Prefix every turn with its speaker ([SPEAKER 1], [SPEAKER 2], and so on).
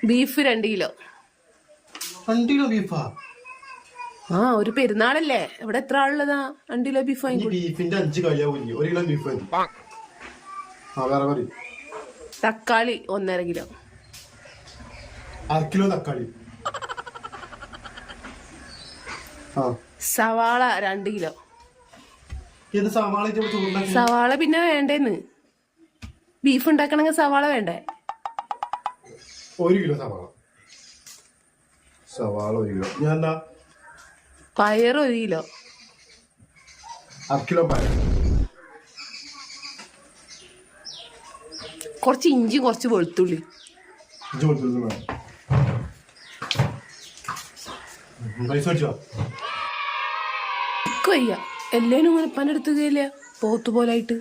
[SPEAKER 1] Beef 2 kilo.
[SPEAKER 2] 2 kilo ബീഫാ?
[SPEAKER 1] ആ, ഒരു പെരുന്നാളല്ലേ, ഇവിടെ എത്ര ആളുള്ളതാ? 2 കിലോ ബീഫ് വാങ്ങിക്കോ.
[SPEAKER 2] ബീഫിന്റെ 5 കളിയാവൂല്ലേ? 1 കിലോ ബീഫ് മതി. വേറെ പറയും.
[SPEAKER 1] തക്കാളി 1.5 കിലോ.
[SPEAKER 2] 1/2 കിലോ തക്കാളി.
[SPEAKER 1] സവാള 2 കിലോ.
[SPEAKER 2] സവാള
[SPEAKER 1] പിന്നെ വേണ്ടേന്ന്, ബീഫ് ഉണ്ടാക്കണമെങ്കിൽ സവാള വേണ്ടേ?
[SPEAKER 2] 1 കിലോ സവാള 1 കിലോ. ഞാൻ
[SPEAKER 1] പയർ 1 കിലോ.
[SPEAKER 2] 1/2 കിലോ പയർ.
[SPEAKER 1] കുറച്ച് ഇഞ്ചി, കുറച്ച് വെളുത്തുള്ളി. വയ്യ, എല്ലാരും ഇങ്ങനെ പനെടുത്തുകയില്ല, പോത്തുപോലായിട്ട്.